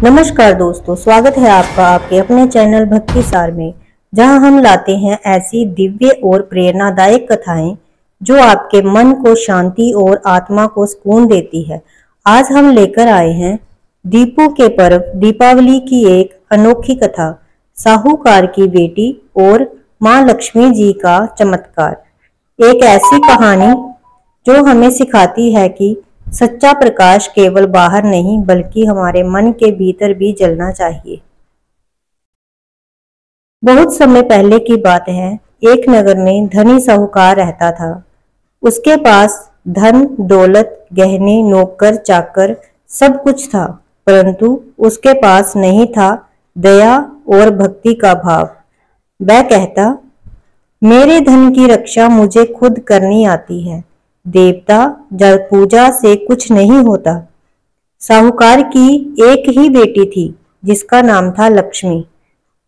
नमस्कार दोस्तों, स्वागत है आपका आपके अपने चैनल भक्ति सार में, जहां हम लाते हैं ऐसी दिव्य और प्रेरणादायक कथाएं जो आपके मन को शांति और आत्मा को सुकून देती है। आज हम लेकर आए हैं दीपों के पर्व दीपावली की एक अनोखी कथा, साहूकार की बेटी और मां लक्ष्मी जी का चमत्कार। एक ऐसी कहानी जो हमें सिखाती है कि सच्चा प्रकाश केवल बाहर नहीं बल्कि हमारे मन के भीतर भी जलना चाहिए। बहुत समय पहले की बात है। एक नगर में धनी साहूकार रहता था। उसके पास धन, दौलत, गहने, नौकर, चाकर सब कुछ था, परंतु उसके पास नहीं था दया और भक्ति का भाव। वह कहता, मेरे धन की रक्षा मुझे खुद करनी आती है। देवता जल पूजा से कुछ नहीं होता। साहूकार की एक ही बेटी थी जिसका नाम था लक्ष्मी।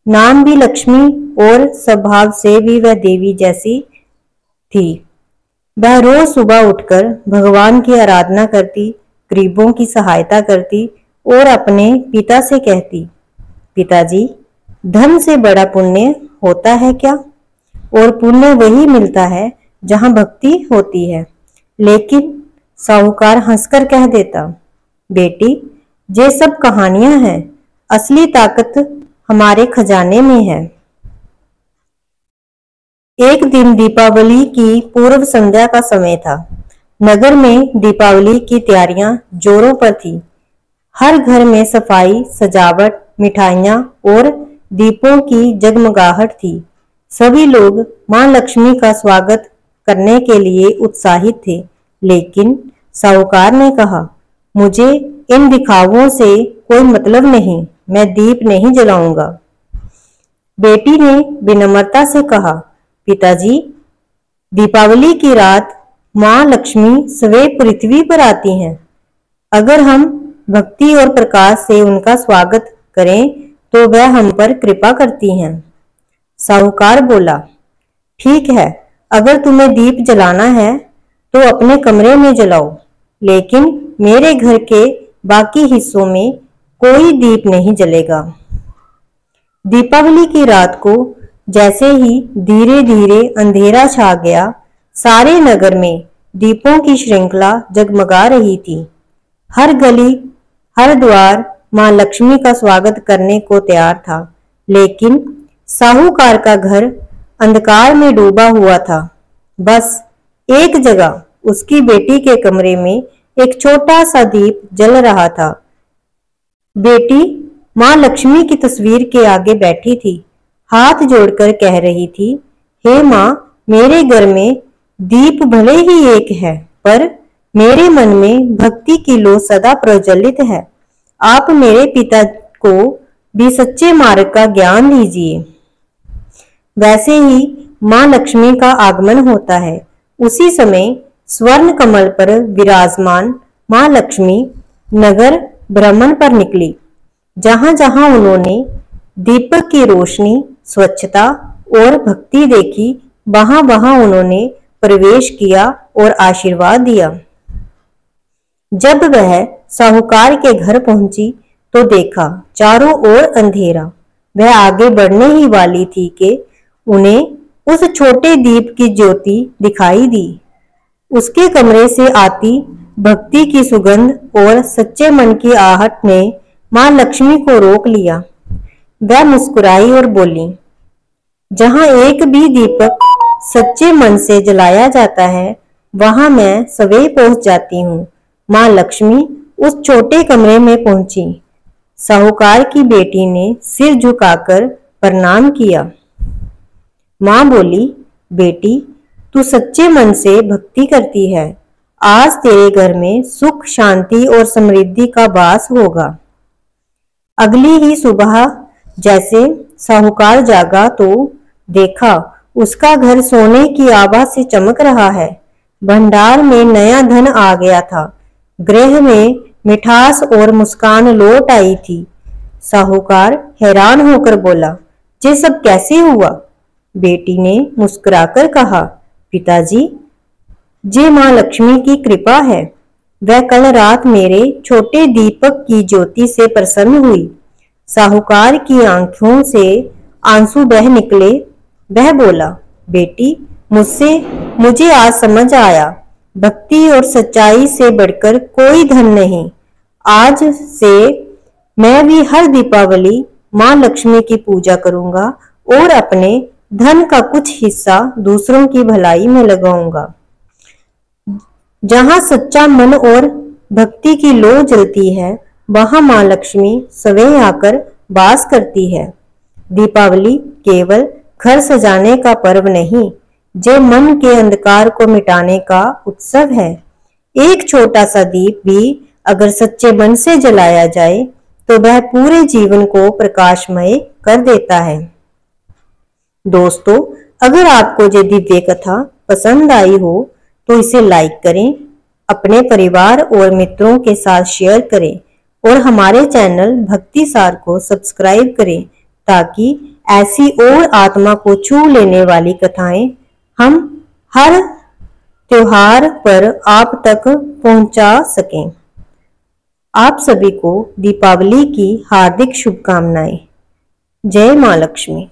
नाम भी लक्ष्मी और स्वभाव से भी वह देवी जैसी थी। वह रोज सुबह उठकर भगवान की आराधना करती, गरीबों की सहायता करती और अपने पिता से कहती, पिताजी, धन से बड़ा पुण्य होता है क्या? और पुण्य वही मिलता है जहां भक्ति होती है। लेकिन साहूकार हंसकर कह देता, बेटी, ये सब कहानियां हैं, असली ताकत हमारे खजाने में है। एक दिन दीपावली की पूर्व संध्या का समय था। नगर में दीपावली की तैयारियां जोरों पर थी। हर घर में सफाई, सजावट, मिठाइयां और दीपों की जगमगाहट थी। सभी लोग मां लक्ष्मी का स्वागत करने के लिए उत्साहित थे। लेकिन साहूकार ने कहा, मुझे इन दिखावों से कोई मतलब नहीं, मैं दीप नहीं जलाऊंगा। बेटी ने विनम्रता से कहा, पिताजी, दीपावली की रात मां लक्ष्मी स्वयं पृथ्वी पर आती हैं। अगर हम भक्ति और प्रकाश से उनका स्वागत करें तो वह हम पर कृपा करती हैं। साहूकार बोला, ठीक है, अगर तुम्हें दीप जलाना है तो अपने कमरे में जलाओ, लेकिन मेरे घर के बाकी हिस्सों में कोई दीप नहीं जलेगा। दीपावली की रात को जैसे ही धीरे धीरे अंधेरा छा गया, सारे नगर में दीपों की श्रृंखला जगमगा रही थी। हर गली, हर द्वार मां लक्ष्मी का स्वागत करने को तैयार था। लेकिन साहूकार का घर अंधकार में डूबा हुआ था। बस एक जगह उसकी बेटी के कमरे में एक छोटा सा दीप जल रहा था। बेटी मां लक्ष्मी की तस्वीर के आगे बैठी थी, हाथ जोड़कर कह रही थी, हे मां, मेरे घर में दीप भले ही एक है, पर मेरे मन में भक्ति की लौ सदा प्रज्वलित है। आप मेरे पिता को भी सच्चे मार्ग का ज्ञान दीजिए। वैसे ही मां लक्ष्मी का आगमन होता है। उसी समय स्वर्ण कमल पर विराजमान मां लक्ष्मी नगर भ्रमण पर निकली। जहां जहां उन्होंने दीपक की रोशनी, स्वच्छता और भक्ति देखी, वहां वहां उन्होंने प्रवेश किया और आशीर्वाद दिया। जब वह साहूकार के घर पहुंची तो देखा चारों ओर अंधेरा। वह आगे बढ़ने ही वाली थी कि उन्हें उस छोटे दीप की ज्योति दिखाई दी। उसके कमरे से आती भक्ति की सुगंध और सच्चे मन की आहट ने मां लक्ष्मी को रोक लिया। वह मुस्कुराई और बोली, जहां एक भी दीपक सच्चे मन से जलाया जाता है, वहां मैं सवेरे पहुंच जाती हूँ। मां लक्ष्मी उस छोटे कमरे में पहुंची। साहूकार की बेटी ने सिर झुकाकर प्रणाम किया। मां बोली, बेटी, तू सच्चे मन से भक्ति करती है। आज तेरे घर में सुख, शांति और समृद्धि का वास होगा। अगली ही सुबह जैसे साहूकार जागा तो देखा उसका घर सोने की आभा से चमक रहा है। भंडार में नया धन आ गया था। गृह में मिठास और मुस्कान लौट आई थी। साहूकार हैरान होकर बोला, ये सब कैसे हुआ? बेटी ने मुस्कुराकर कहा, पिताजी, ये मां लक्ष्मी की कृपा है। वह कल रात मेरे छोटे दीपक की ज्योति से प्रसन्न हुई। साहूकार की आंखों से आंसू बह निकले। वह बोला, बेटी, मुझे आज समझ आया, भक्ति और सच्चाई से बढ़कर कोई धन नहीं। आज से मैं भी हर दीपावली माँ लक्ष्मी की पूजा करूंगा और अपने धन का कुछ हिस्सा दूसरों की भलाई में लगाऊंगा। जहां सच्चा मन और भक्ति की लौ जलती है, वहां माँ लक्ष्मी स्वयं आकर वास करती है। दीपावली केवल घर सजाने का पर्व नहीं, जो मन के अंधकार को मिटाने का उत्सव है। एक छोटा सा दीप भी अगर सच्चे मन से जलाया जाए तो वह पूरे जीवन को प्रकाशमय कर देता है। दोस्तों, अगर आपको ये दिव्य कथा पसंद आई हो तो इसे लाइक करें, अपने परिवार और मित्रों के साथ शेयर करें और हमारे चैनल भक्ति सार को सब्सक्राइब करें, ताकि ऐसी और आत्मा को छू लेने वाली कथाएं हम हर त्योहार पर आप तक पहुंचा सकें। आप सभी को दीपावली की हार्दिक शुभकामनाएं। जय मां लक्ष्मी।